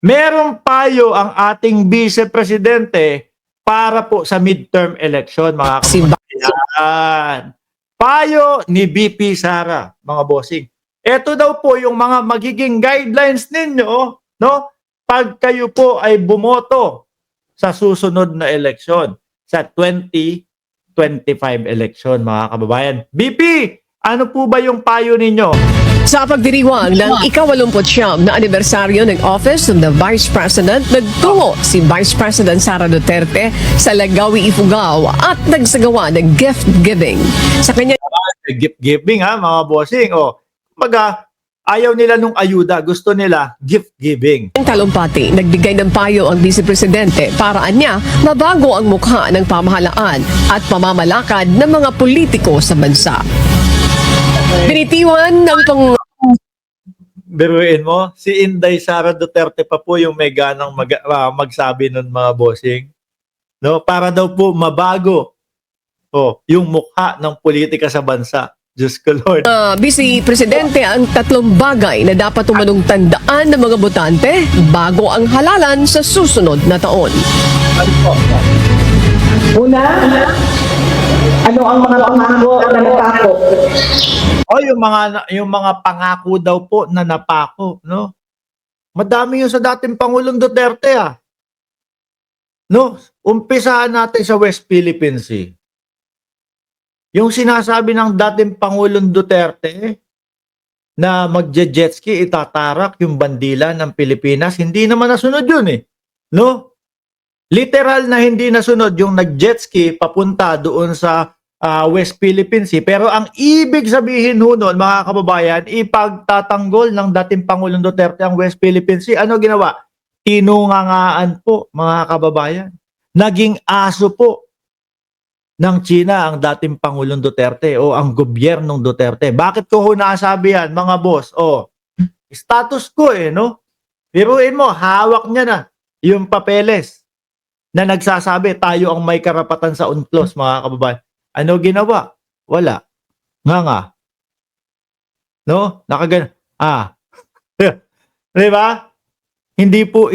Merong payo ang ating Vice Presidente para po sa midterm election, mga kababayan. Payo ni VP Sara, mga bossing. Ito daw po yung mga magiging guidelines ninyo, no? Pag kayo po ay bumoto sa susunod na eleksyon, sa 2025 election, mga kababayan. VP, ano po ba yung payo ninyo? Sa pagdiriwang ng ika-89 na anibersaryo ng Office of the Vice President, nagtungo si Vice President Sara Duterte sa Lagawi, Ifugao at nagsagawa ng gift giving. Sa kanya Gift giving, ha, mga bossing. O, kumbaga, ayaw nila nung ayuda, gusto nila gift giving. talumpati, nagbigay ng payo ang Vice Presidente para anya mabago ang mukha ng pamahalaan at pamamalakad ng mga politiko sa bansa. Binitiwan ng Biruin mo, si Inday Sara Duterte pa po yung may ganang magsabi nun, mga bossing. No, para daw po mabago yung mukha ng politika sa bansa. Diyos ko, Lord. Vice Presidente ang tatlong bagay na dapat umanong tandaan ng mga botante bago ang halalan sa susunod na taon. Una, ano ang mga pangako na napako? Yung mga pangako daw po na napako, no? Madami yung sa dating Pangulong Duterte, ah. No, umpisahan natin sa West Philippine Sea. Yung sinasabi ng dating Pangulong Duterte na magje-jetski, itatarak yung bandila ng Pilipinas, hindi naman nasunod yun, eh. No? Literal na hindi nasunod yung nag-jetski papunta doon sa West Philippine Sea. Pero ang ibig sabihin ho nun, mga kababayan, ipagtatanggol ng dating Pangulong Duterte ang West Philippine Sea. Ano ginawa? Tinungangaan po, mga kababayan. Naging aso po ng China ang dating Pangulong Duterte o ang gobyernong Duterte. Bakit ko ho nasabi yan, mga boss? Status ko, no? Biruin mo, hawak niya na yung papeles na nagsasabi tayo ang may karapatan sa UNCLOS, mga kababayan. Ano ginawa? Wala. Nga. No? Diba? Hindi po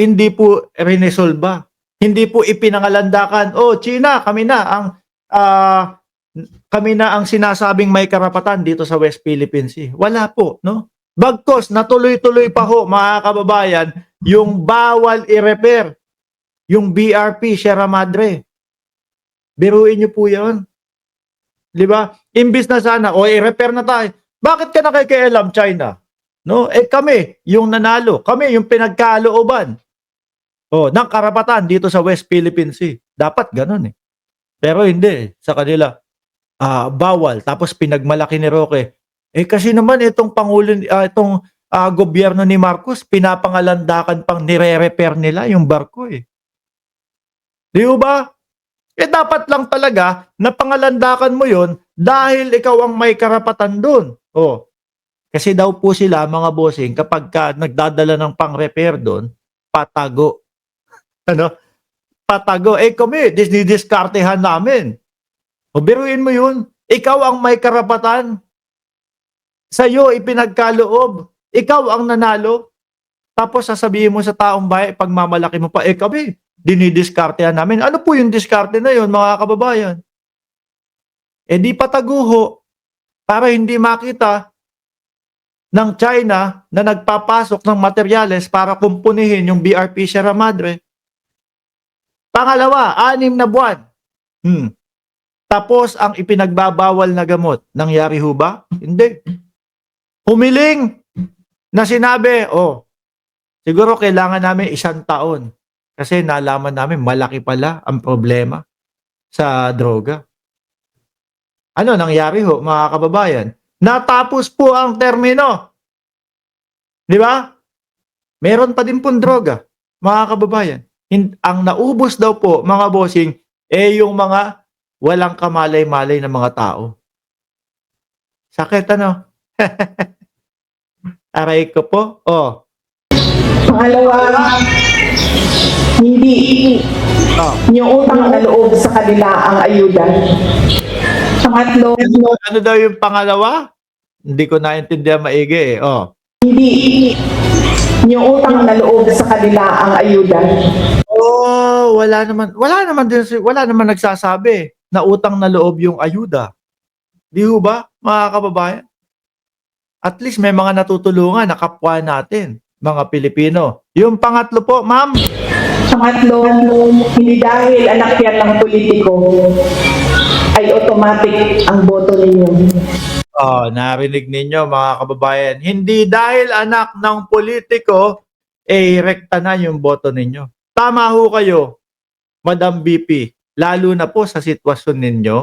rinesolba. Hindi po ipinangalandakan, China, kami na ang sinasabing may karapatan dito sa West Philippine Sea. Wala po, no? Bagkos, natuloy-tuloy pa ho, mga kababayan, yung bawal i-repair, yung BRP, Sierra Madre. Biruin niyo po yun. Diba? Imbis na sana, i-repair na tayo. Bakit ka nakikialam, China? No? Kami, yung nanalo. Kami, yung pinagkalooban. Ng karapatan dito sa West Philippine Sea. Dapat ganun, eh. Pero hindi. Sa kanila, bawal. Tapos pinagmalaki ni Roque. Kasi naman itong gobyerno ni Marcos, pinapangalandakan pang nire-repair nila yung barko, eh. Di ba? Dapat lang talaga na pangalandakan mo yon dahil ikaw ang may karapatan doon. Kasi daw po sila, mga bossing, kapag nagdadala ng pang-repair doon, patago. Ano? Patago. Kami, didiskartehan namin. Biruin mo yun. Ikaw ang may karapatan. Sa'yo, ipinagkaloob. Ikaw ang nanalo. Tapos sasabihin mo sa taong bayan, pagmamalaki mo pa, kami, dinidiskartehan namin. Ano po yung diskarte na yun, mga kababayan? Di pataguho para hindi makita ng China na nagpapasok ng materyales para kumpunihin yung BRP Sierra Madre. Pangalawa, 6 na buwan. Tapos ang ipinagbabawal na gamot. Nangyari ho ba? Hindi. Humiling na sinabi, siguro kailangan namin 1 taon. Kasi nalaman namin malaki pala ang problema sa droga. Ano nangyari ho, mga kababayan? Natapos po ang termino. Di ba? Meron pa din pong droga, mga kababayan. Ang naubos daw po, mga bossing, yung mga walang kamalay-malay na mga tao. Sakit, ano? Aray ko po. Pangalawa, hindi yung utang na loob sa kanila ang ayuda. Pangatlo, Ano daw yung pangalawa? Hindi ko naintindihan maigi, hindi yung utang na loob sa kanila ang ayuda. Oh, wala naman nagsasabi na utang na loob yung ayuda. Di ho ba, mga kababayan? At least may mga natutulungan na kapwa natin, mga Pilipino. Yung pangatlo po, ma'am. Pangatlo, hindi dahil anak yan ng politiko ay automatic ang boto ninyo. Oh, narinig ninyo mga kababayan. Hindi dahil anak ng politiko, rekta na yung boto ninyo. Tama ho kayo, Madam BP. Lalo na po sa sitwasyon ninyo.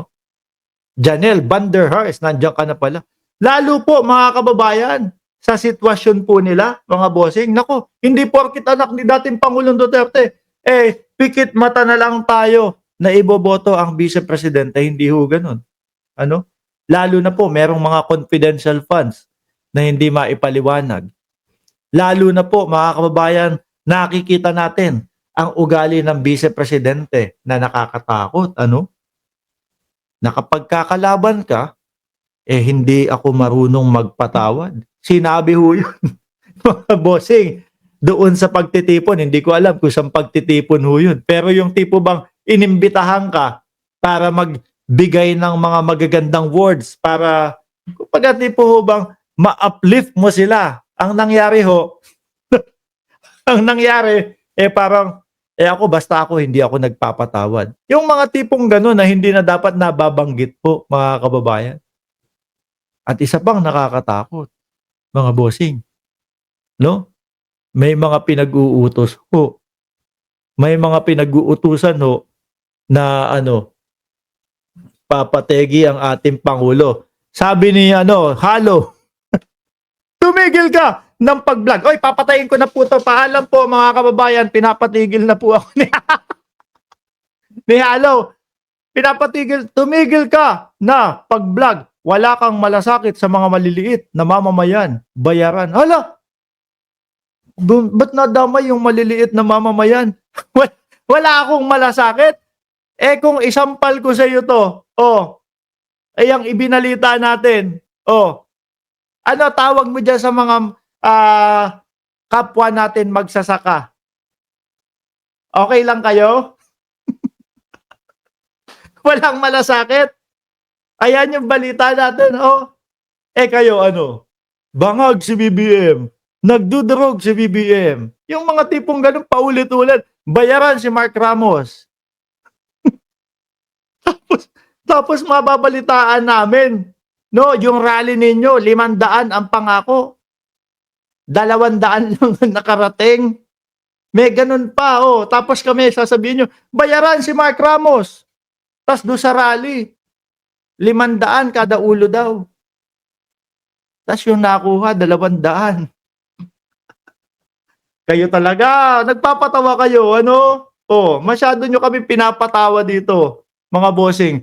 Janelle Vanderhurst, nandiyan ka na pala. Lalo po mga kababayan, sa sitwasyon po nila, mga bossing, nako, hindi porkit anak ni dating Pangulong Duterte, pikit mata na lang tayo na iboboto ang Vice Presidente. Hindi ho ganun. Ano? Lalo na po, merong mga confidential funds na hindi maipaliwanag. Lalo na po, mga kababayan, nakikita natin ang ugali ng Vice Presidente na nakakatakot. Ano? Na kapag kakalaban ka, hindi ako marunong magpatawad. Sinabi ho yun, mga bossing, doon sa pagtitipon. Hindi ko alam kung saan pagtitipon ho yun. Pero yung tipo bang inimbitahan ka para magbigay ng mga magagandang words, para, kumbaga tipo ho bang ma-uplift mo sila. Ang nangyari ho, ang nangyari, parang, basta ako, hindi ako nagpapatawad. Yung mga tipong gano'n na hindi na dapat nababanggit po, mga kababayan. At isa pang nakakatakot, mga bossing. No? May mga pinag-uutos ho. May mga pinag-uutusan ho na papategi ang ating Pangulo. Sabi ni Halo, tumigil ka ng pag-vlog. Oy, papatayin ko na po to. Paalam po mga kababayan, pinapatigil na po ako ni Halo. Pinapatigil, tumigil ka na pag-vlog. Wala kang malasakit sa mga maliliit na mamamayan. Bayaran. Hala! Ba't nadamay yung maliliit na mamamayan? Wala akong malasakit. Kung isampal ko sa iyo to, ang ibinalita natin, ano tawag mo dyan sa mga kapwa natin magsasaka? Okay lang kayo? Walang malasakit? Ayan yung balita natin, kayo bangag si BBM, nagdudurog si BBM. Yung mga tipong ganun paulit-ulit, bayaran si Mark Ramos. tapos mababalitaan namin, yung rally ninyo, 500 ang pangako. 200 lang nakarating. May ganun pa, Tapos kami sasabihin nyo, bayaran si Mark Ramos. Tapos doon sa rally, 500 kada ulo daw. Tapos yung nakuha, 200. Kayo talaga, nagpapatawa kayo, masyado nyo kami pinapatawa dito, mga bossing.